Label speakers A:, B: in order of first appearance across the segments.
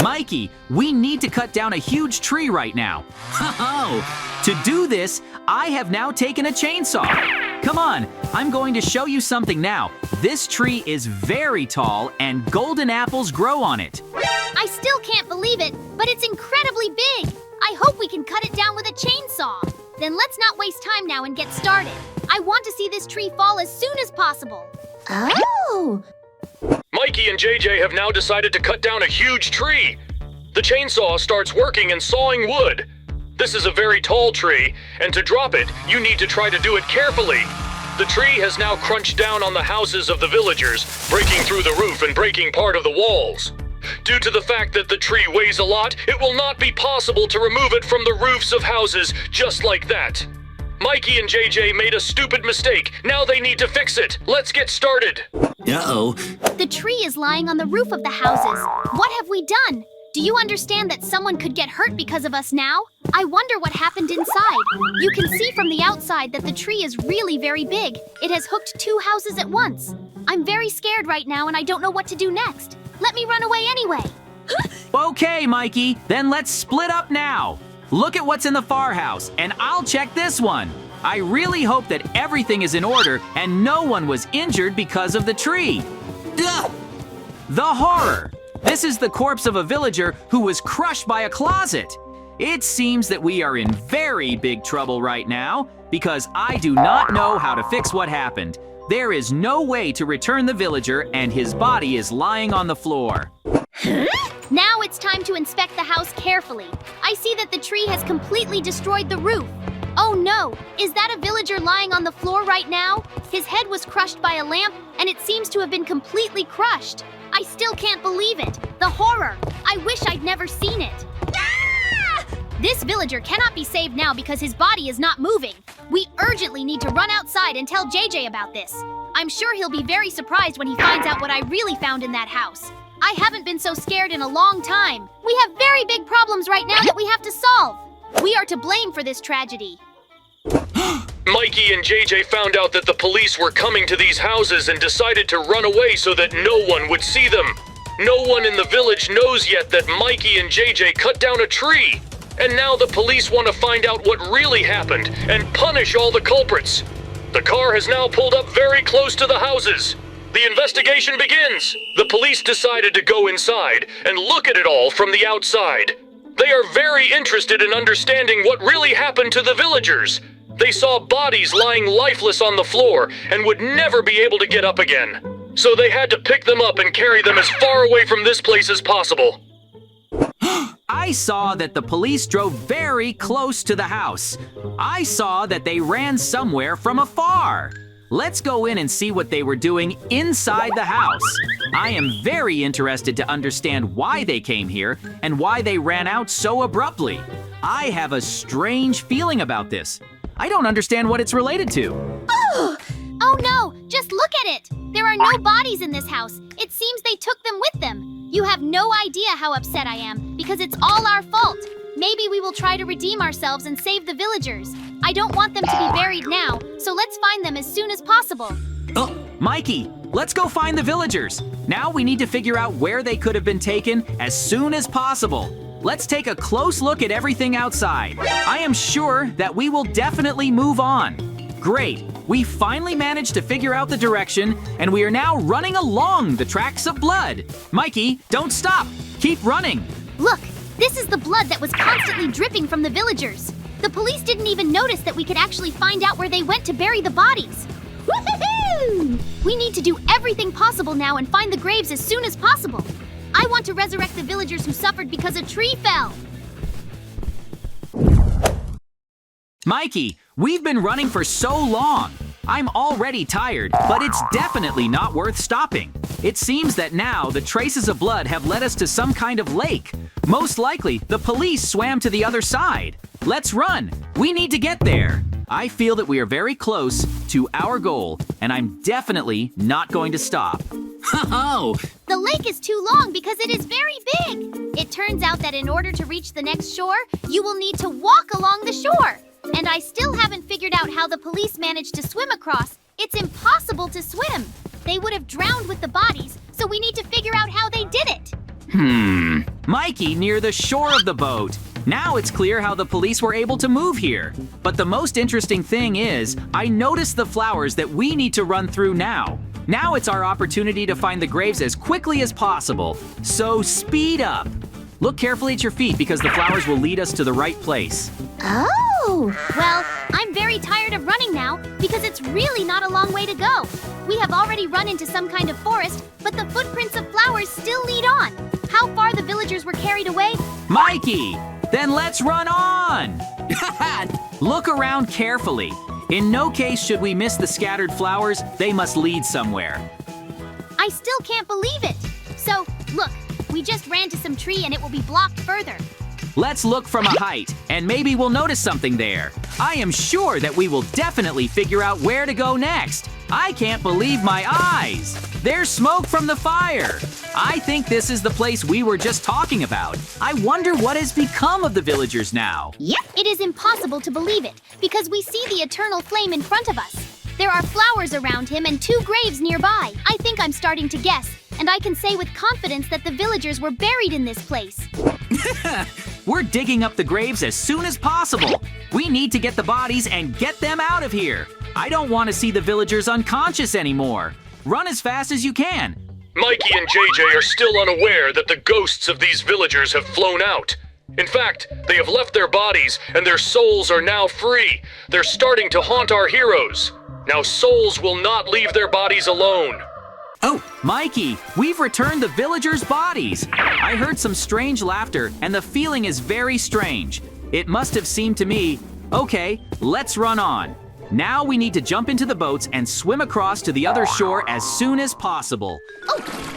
A: Mikey, we need to cut down a huge tree right now. To do this, I have now taken a chainsaw. Come on, I'm going to show you something now. This tree is very tall and golden apples grow on it.
B: I still can't believe it, but it's incredibly big. I hope we can cut it down with a chainsaw. Then let's not waste time now and get started. I want to see this tree fall as soon as possible.
C: Oh!
D: Mikey and JJ have now decided to cut down a huge tree. The chainsaw starts working and sawing wood. This is a very tall tree, and to drop it, you need to try to do it carefully. The tree has now crunched down on the houses of the villagers, breaking through the roof and breaking part of the walls. Due to the fact that the tree weighs a lot, it will not be possible to remove it from the roofs of houses just like that. Mikey and JJ made a stupid mistake. Now they need to fix it. Let's get started.
A: Uh-oh.
B: The tree is lying on the roof of the houses. What have we done? Do you understand that someone could get hurt because of us now? I wonder what happened inside. You can see from the outside that the tree is really very big. It has hooked 2 houses at once. I'm very scared right now and I don't know what to do next. Let me run away anyway.
A: Okay, Mikey, then let's split up now. Look at what's in the far house, and I'll check this one. I really hope that everything is in order and no one was injured because of the tree. Ugh! The horror! This is the corpse of a villager who was crushed by a closet. It seems that we are in very big trouble right now because I do not know how to fix what happened. There is no way to return the villager and his body is lying on the floor.
B: Now it's time to inspect the house carefully. I see that the tree has completely destroyed the roof. Oh no, is that a villager lying on the floor right now? His head was crushed by a lamp and it seems to have been completely crushed. I still can't believe it. The horror. I wish I'd never seen it. Ah! This villager cannot be saved now because his body is not moving. We urgently need to run outside and tell JJ about this. I'm sure he'll be very surprised when he finds out what I really found in that house. I haven't been so scared in a long time. We have very big problems right now that we have to solve. We are to blame for this tragedy.
D: Mikey and JJ found out that the police were coming to these houses and decided to run away so that no one would see them. No one in the village knows yet that Mikey and JJ cut down a tree. And now the police want to find out what really happened and punish all the culprits. The car has now pulled up very close to the houses. The investigation begins. The police decided to go inside and look at it all from the outside. They are very interested in understanding what really happened to the villagers. They saw bodies lying lifeless on the floor and would never be able to get up again. So they had to pick them up and carry them as far away from this place as possible.
A: I saw that the police drove very close to the house. I saw that they ran somewhere from afar. Let's go in and see what they were doing inside the house. I am very interested to understand why they came here and why they ran out so abruptly. I have a strange feeling about this. I don't understand what it's related to.
B: Oh no, just look at it. There are no bodies in this house. It seems they took them with them. You have no idea how upset I am because it's all our fault. Maybe we will try to redeem ourselves and save the villagers. I don't want them to be buried now, so let's find them as soon as possible.
A: Oh, Mikey, let's go find the villagers. Now we need to figure out where they could have been taken as soon as possible. Let's take a close look at everything outside. I am sure that we will definitely move on. Great, we finally managed to figure out the direction, and we are now running along the tracks of blood. Mikey, don't stop. Keep running.
B: Look, this is the blood that was constantly dripping from the villagers. The police didn't even notice that we could actually find out where they went to bury the bodies. Woohoo! We need to do everything possible now and find the graves as soon as possible. I want to resurrect the villagers who suffered because a tree fell.
A: Mikey, we've been running for so long. I'm already tired, but it's definitely not worth stopping. It seems that now the traces of blood have led us to some kind of lake. Most likely, the police swam to the other side. Let's run. We need to get there. I feel that we are very close to our goal, and I'm definitely not going to stop. Ho-ho!
B: The lake is too long because it is very big. It turns out that in order to reach the next shore, you will need to walk along the shore. And I still haven't figured out how the police managed to swim across. It's impossible to swim. They would have drowned with the bodies, so we need to figure out how they did it.
A: Mikey near the shore of the boat. Now it's clear how the police were able to move here. But the most interesting thing is, I noticed the flowers that we need to run through now. Now it's our opportunity to find the graves as quickly as possible. So speed up. Look carefully at your feet because the flowers will lead us to the right place.
B: Oh! Well, I'm very tired of running now because it's really not a long way to go. We have already run into some kind of forest, but the footprints of flowers still lead on. How far the villagers were carried away?
A: Mikey, then let's run on! Look around carefully. In no case should we miss the scattered flowers. They must lead somewhere.
B: I still can't believe it. So, look, we just ran to some tree and it will be blocked further.
A: Let's look from a height, and maybe we'll notice something there. I am sure that we will definitely figure out where to go next. I can't believe my eyes. There's smoke from the fire. I think this is the place we were just talking about. I wonder what has become of the villagers now.
B: Yep. It is impossible to believe it, because we see the eternal flame in front of us. There are flowers around him and 2 graves nearby. I think I'm starting to guess, and I can say with confidence that the villagers were buried in this place.
A: We're digging up the graves as soon as possible. We need to get the bodies and get them out of here. I don't want to see the villagers unconscious anymore. Run as fast as you can.
D: Mikey and JJ are still unaware that the ghosts of these villagers have flown out. In fact, they have left their bodies and their souls are now free. They're starting to haunt our heroes. Now souls will not leave their bodies alone.
A: Oh, Mikey, we've returned the villagers' bodies. I heard some strange laughter, and the feeling is very strange. It must have seemed to me, okay, let's run on. Now we need to jump into the boats and swim across to the other shore as soon as possible.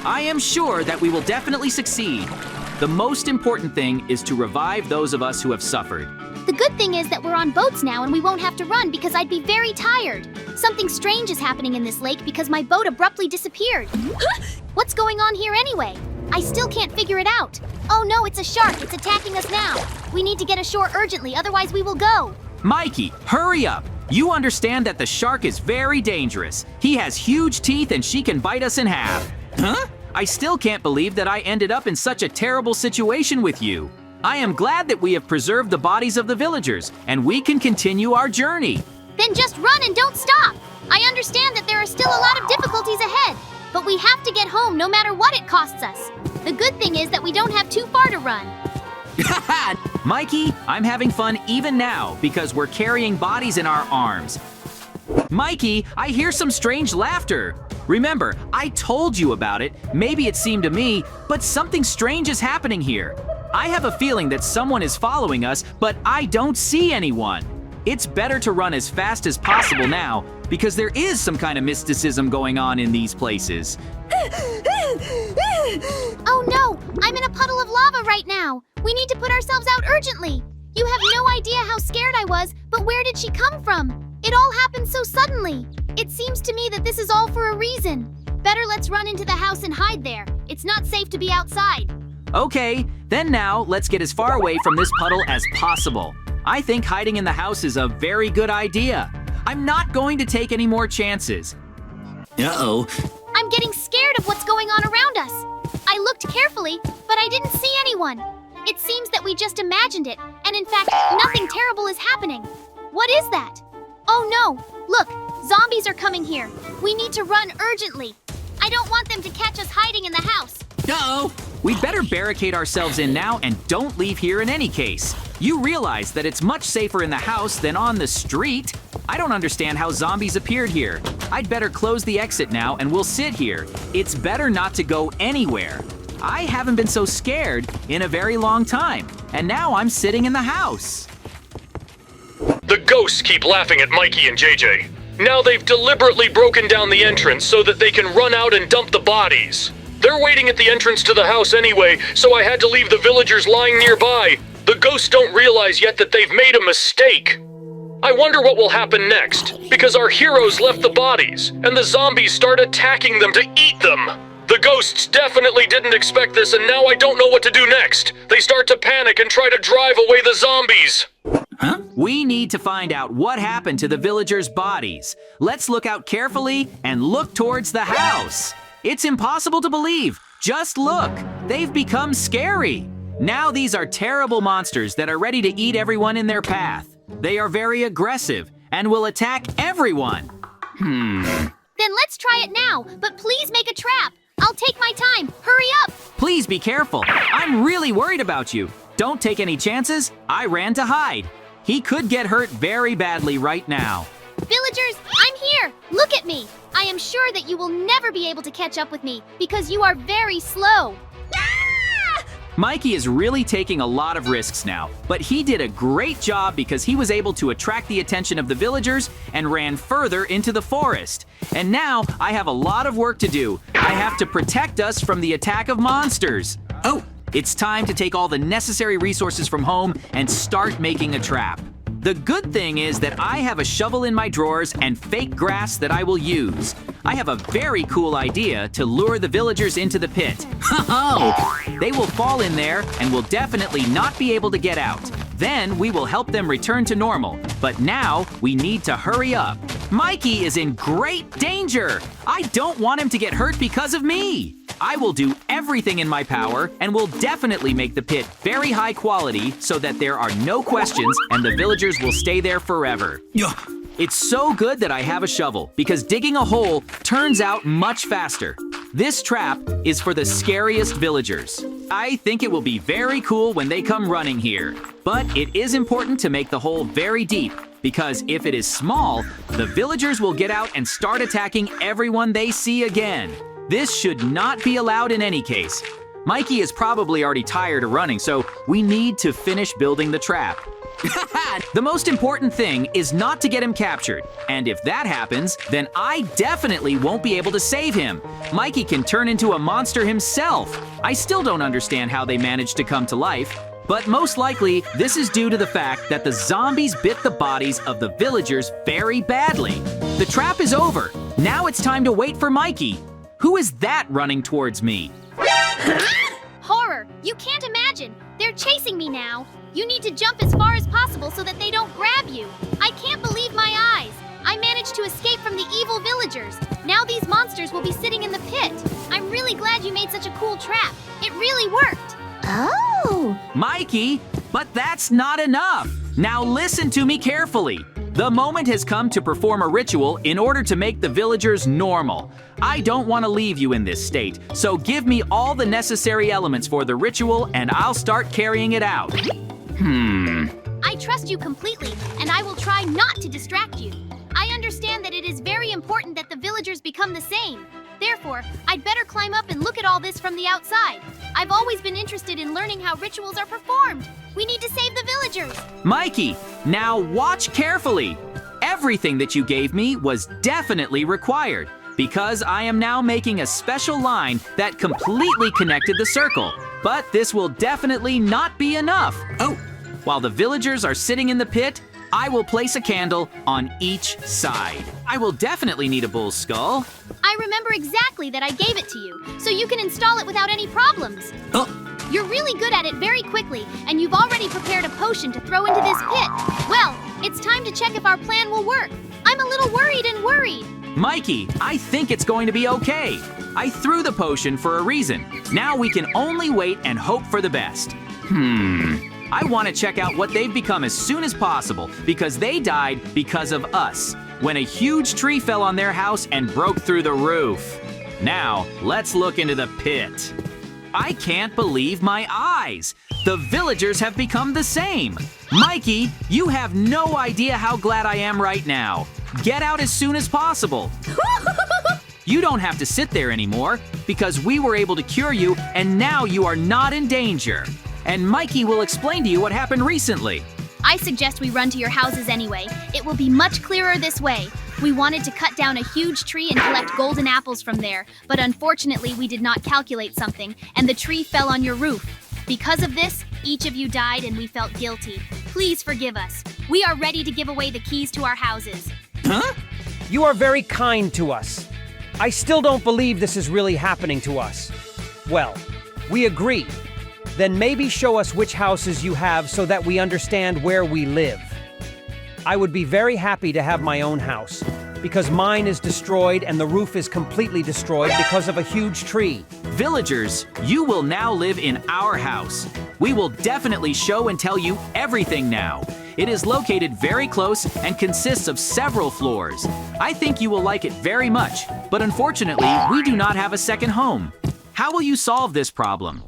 A: I am sure that we will definitely succeed. The most important thing is to revive those of us who have suffered.
B: The good thing is that we're on boats now and we won't have to run because I'd be very tired. Something strange is happening in this lake because my boat abruptly disappeared. What's going on here anyway? I still can't figure it out. Oh no, it's a shark. It's attacking us now. We need to get ashore urgently, otherwise we will go.
A: Mikey, hurry up. You understand that the shark is very dangerous. He has huge teeth and she can bite us in half. Huh? I still can't believe that I ended up in such a terrible situation with you. I am glad that we have preserved the bodies of the villagers, and we can continue our journey.
B: Then just run and don't stop. I understand that there are still a lot of difficulties ahead, but we have to get home no matter what it costs us. The good thing is that we don't have too far to run.
A: Mikey, I'm having fun even now because we're carrying bodies in our arms. Mikey, I hear some strange laughter. Remember, I told you about it. Maybe it seemed to me, but something strange is happening here. I have a feeling that someone is following us, but I don't see anyone. It's better to run as fast as possible now, because there is some kind of mysticism going on in these places.
B: Oh no, I'm in a puddle of lava right now. We need to put ourselves out urgently. You have no idea how scared I was, but where did she come from? It all happened so suddenly. It seems to me that this is all for a reason. Better let's run into the house and hide there. It's not safe to be outside.
A: Okay, then now let's get as far away from this puddle as possible. I think hiding in the house is a very good idea. I'm not going to take any more chances. Uh-oh.
B: I'm getting scared of what's going on around us. I looked carefully, but I didn't see anyone. It seems that we just imagined it, and in fact, nothing terrible is happening. What is that? Oh no, look, zombies are coming here. We need to run urgently. I don't want them to catch us hiding in the house.
A: Uh-oh. We'd better barricade ourselves in now and don't leave here in any case. You realize that it's much safer in the house than on the street. I don't understand how zombies appeared here. I'd better close the exit now and we'll sit here. It's better not to go anywhere. I haven't been so scared in a very long time, and now I'm sitting in the house.
D: The ghosts keep laughing at Mikey and JJ. Now they've deliberately broken down the entrance so that they can run out and dump the bodies. They're waiting at the entrance to the house anyway, so I had to leave the villagers lying nearby. The ghosts don't realize yet that they've made a mistake. I wonder what will happen next, because our heroes left the bodies, and the zombies start attacking them to eat them. The ghosts definitely didn't expect this, and now I don't know what to do next. They start to panic and try to drive away the zombies.
A: Huh? We need to find out what happened to the villagers' bodies. Let's look out carefully and look towards the house. It's impossible to believe. Just look, they've become scary. Now these are terrible monsters that are ready to eat everyone in their path. They are very aggressive and will attack everyone.
B: Then let's try it now, but please make a trap. I'll take my time. Hurry up!
A: Please be careful. I'm really worried about you. Don't take any chances. I ran to hide. He could get hurt very badly right now.
B: Villagers, I'm here! Look at me! I am sure that you will never be able to catch up with me because you are very slow.
A: Mikey is really taking a lot of risks now, but he did a great job because he was able to attract the attention of the villagers and ran further into the forest. And now I have a lot of work to do. I have to protect us from the attack of monsters. Oh, it's time to take all the necessary resources from home and start making a trap. The good thing is that I have a shovel in my drawers and fake grass that I will use. I have a very cool idea to lure the villagers into the pit. They will fall in there and will definitely not be able to get out. Then we will help them return to normal. But now we need to hurry up. Mikey is in great danger. I don't want him to get hurt because of me. I will do everything in my power and will definitely make the pit very high quality so that there are no questions and the villagers will stay there forever. It's so good that I have a shovel because digging a hole turns out much faster. This trap is for the scariest villagers. I think it will be very cool when they come running here. But it is important to make the hole very deep because if it is small, the villagers will get out and start attacking everyone they see again. This should not be allowed in any case. Mikey is probably already tired of running, so we need to finish building the trap. The most important thing is not to get him captured, and if that happens, then I definitely won't be able to save him. Mikey can turn into a monster himself. I still don't understand how they managed to come to life, but most likely this is due to the fact that the zombies bit the bodies of the villagers very badly. The trap is over. Now it's time to wait for Mikey. Who is that running towards me?
B: Horror! You can't imagine! They're chasing me now! You need to jump as far as possible so that they don't grab you! I can't believe my eyes! I managed to escape from the evil villagers! Now these monsters will be sitting in the pit! I'm really glad you made such a cool trap! It really worked!
C: Oh!
A: Mikey, but that's not enough! Now listen to me carefully! The moment has come to perform a ritual in order to make the villagers normal. I don't want to leave you in this state, so give me all the necessary elements for the ritual and I'll start carrying it out.
B: I trust you completely, and I will try not to distract you. I understand that it is very important that the villagers become the same. Therefore, I'd better climb up and look at all this from the outside. I've always been interested in learning how rituals are performed. We need to save the villagers.
A: Mikey, now watch carefully. Everything that you gave me was definitely required because I am now making a special line that completely connected the circle. But this will definitely not be enough. Oh, while the villagers are sitting in the pit, I will place a candle on each side. I will definitely need a bull's skull.
B: I remember exactly that I gave it to you, so you can install it without any problems.
A: Oh.
B: You're really good at it very quickly, and you've already prepared a potion to throw into this pit. Well, it's time to check if our plan will work. I'm a little worried.
A: Mikey, I think it's going to be okay. I threw the potion for a reason. Now we can only wait and hope for the best. I want to check out what they've become as soon as possible because they died because of us when a huge tree fell on their house and broke through the roof. Now, let's look into the pit. I can't believe my eyes. The villagers have become the same. Mikey, you have no idea how glad I am right now. Get out as soon as possible. You don't have to sit there anymore because we were able to cure you and now you are not in danger. And Mikey will explain to you what happened recently.
B: I suggest we run to your houses anyway. It will be much clearer this way. We wanted to cut down a huge tree and collect golden apples from there, but unfortunately we did not calculate something, and the tree fell on your roof. Because of this, each of you died and we felt guilty. Please forgive us. We are ready to give away the keys to our houses.
A: Huh?
E: You are very kind to us. I still don't believe this is really happening to us. Well, we agree. Then maybe show us which houses you have so that we understand where we live. I would be very happy to have my own house, because mine is destroyed and the roof is completely destroyed because of a huge tree.
A: Villagers, you will now live in our house. We will definitely show and tell you everything now. It is located very close and consists of several floors. I think you will like it very much, but unfortunately, we do not have a second home. How will you solve this problem?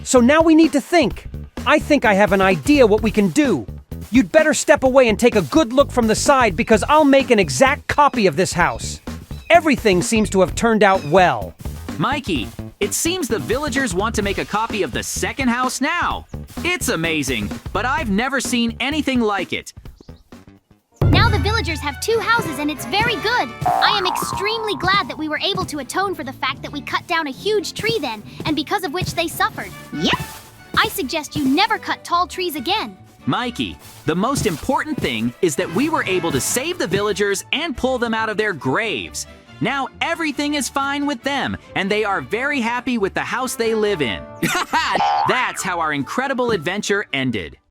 E: So now we need to think. I think I have an idea what we can do. You'd better step away and take a good look from the side because I'll make an exact copy of this house. Everything seems to have turned out well.
A: Mikey, it seems the villagers want to make a copy of the second house now. It's amazing, but I've never seen anything like it.
B: Now the villagers have 2 houses and it's very good. I am extremely glad that we were able to atone for the fact that we cut down a huge tree then, and because of which they suffered. Yep. I suggest you never cut tall trees again.
A: Mikey, the most important thing is that we were able to save the villagers and pull them out of their graves. Now everything is fine with them, and they are very happy with the house they live in. That's how our incredible adventure ended.